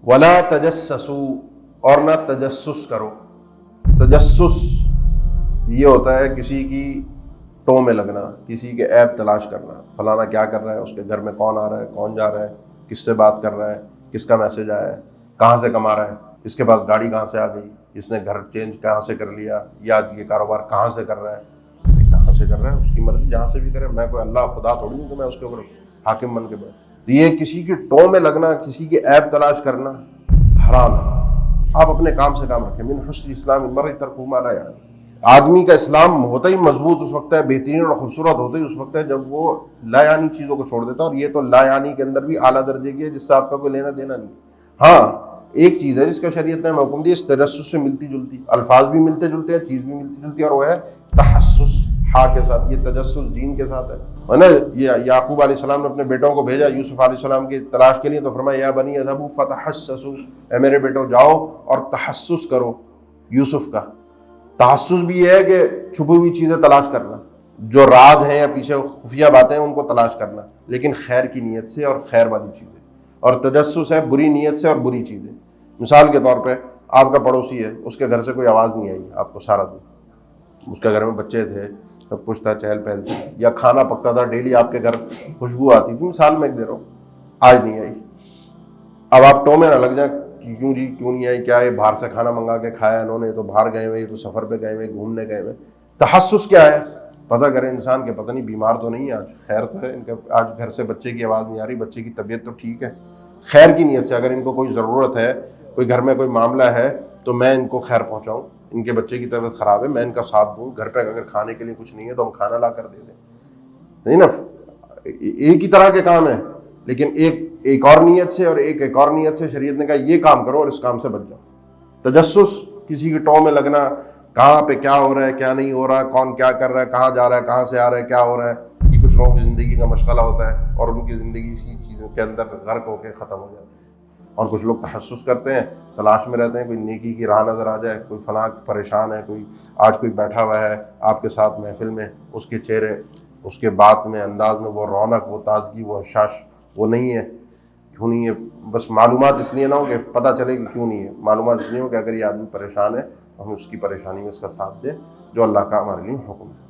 ولا تجسسوا، اور نہ تجسس کرو۔ تجسس یہ ہوتا ہے کسی کی ٹو میں لگنا، کسی کے عیب تلاش کرنا، فلانا کیا کر رہا ہے، اس کے گھر میں کون آ رہا ہے، کون جا رہا ہے، کس سے بات کر رہا ہے، کس کا میسج آیا ہے، کہاں سے کما رہا ہے، اس کے پاس گاڑی کہاں سے آ گئی، اس نے گھر چینج کہاں سے کر لیا، یا یہ کاروبار کہاں سے کر رہا ہے۔ کہاں سے کر رہا ہے، اس کی مرضی، جہاں سے بھی کرے، میں کوئی اللہ خدا تھوڑی ہوں کہ میں اس کے اوپر حاکم بن کے بیٹھ۔ تو یہ کسی کی ٹو میں لگنا، کسی کے عیب تلاش کرنا حرام ہے۔ آپ اپنے کام سے کام رکھیں۔ من حسن اسلام المرء ترکہ ما لا یعنی، آدمی کا اسلام ہوتا ہی مضبوط اس وقت ہے، بہترین اور خوبصورت ہوتا ہی اس وقت ہے جب وہ لا یعنی چیزوں کو چھوڑ دیتا ہے، اور یہ تو لا یعنی کے اندر بھی اعلیٰ درجے کی ہے جس سے آپ کا کوئی لینا دینا نہیں۔ ہاں ایک چیز ہے جس کا شریعت نے حکم دی، اس تجسس سے ملتی جلتی، الفاظ بھی ملتے جلتے ہیں، چیز بھی ملتی جلتی ہے، اور وہ ہے تحسس، ہا کے ساتھ، یہ تجسس جین کے ساتھ ہے نا۔ یہ یعقوب علیہ السلام نے اپنے بیٹوں کو بھیجا یوسف علیہ السلام کی تلاش کے لیے، تو فرمایا یا بنی اذهبوا فتحسسوا، اے میرے بیٹوں جاؤ اور تحسس کرو یوسف کا۔ تحسس بھی یہ ہے کہ چھپی ہوئی چیزیں تلاش کرنا، جو راز ہیں یا پیچھے خفیہ باتیں ہیں ان کو تلاش کرنا، لیکن خیر کی نیت سے اور خیر والی چیزیں۔ اور تجسس ہے بری نیت سے اور بری چیزیں۔ مثال کے طور پہ آپ کا پڑوسی ہے، اس کے گھر سے کوئی آواز نہیں آئی آپ کو سارا دن، اس کے گھر میں بچے تھے، سب کچھ تھا، چہل پہل تھی، یا کھانا پکتا تھا، ڈیلی آپ کے گھر خوشبو آتی تھی، مثال میں ایک دے رہا ہوں، آج نہیں آئی۔ اب آپ ٹو میں نہ لگ جائیں کہ کیوں جی کیوں نہیں آئی، کیا ہے باہر سے کھانا منگا کے کھایا انہوں نے، تو باہر گئے ہوئے، تو سفر پہ گئے ہوئے، گھومنے گئے ہوئے۔ تحسس کیا ہے؟ پتہ کرے انسان کے پتہ نہیں بیمار تو نہیں ہے آج، خیر تو ہے ان کا، آج گھر سے بچے کی آواز نہیں آ رہی، بچے کی طبیعت تو ٹھیک ہے، خیر کی نیت سے اگر ان کو کوئی ضرورت ہے، کوئی گھر میں کوئی معاملہ ہے تو میں ان کو خیر پہنچاؤں، ان کے بچے کی طبیعت خراب ہے میں ان کا ساتھ دوں، گھر پہ اگر کھانے کے لیے کچھ نہیں ہے تو ہم کھانا لا کر دے دیں، نہیں نا؟ ایک ہی طرح کے کام ہیں، لیکن ایک اور نیت سے اور ایک اور نیت سے شریعت نے کہا یہ کام کرو اور اس کام سے بچ جاؤ۔ تجسس، کسی کی ٹو میں لگنا، کہاں پہ کیا ہو رہا ہے کیا نہیں ہو رہا، کون کیا کر رہا ہے، کہاں جا رہا ہے، کہاں سے آ رہا ہے، کیا ہو رہا ہے، یہ کچھ لوگوں کی زندگی کا مشغلہ ہوتا ہے اور ان کی زندگی اسی چیزوں کے اندر غرق ہو کے ختم ہو جاتی ہے۔ اور کچھ لوگ تحسس کرتے ہیں، تلاش میں رہتے ہیں، کوئی نیکی کی راہ نظر آ جائے، کوئی فلاں پریشان ہے، کوئی آج کوئی بیٹھا ہوا ہے آپ کے ساتھ محفل میں، اس کے چہرے، اس کے بات میں، انداز میں وہ رونق، وہ تازگی، وہ حشاش وہ نہیں ہے، کیوں نہیں ہے؟ بس معلومات اس لیے نہ ہو کہ پتہ چلے کہ کیوں نہیں ہے، معلومات اس لیے ہو کہ اگر یہ آدمی پریشان ہے تو ہم اس کی پریشانی میں اس کا ساتھ دیں، جو اللہ کا ہمارے لیے حکم ہے۔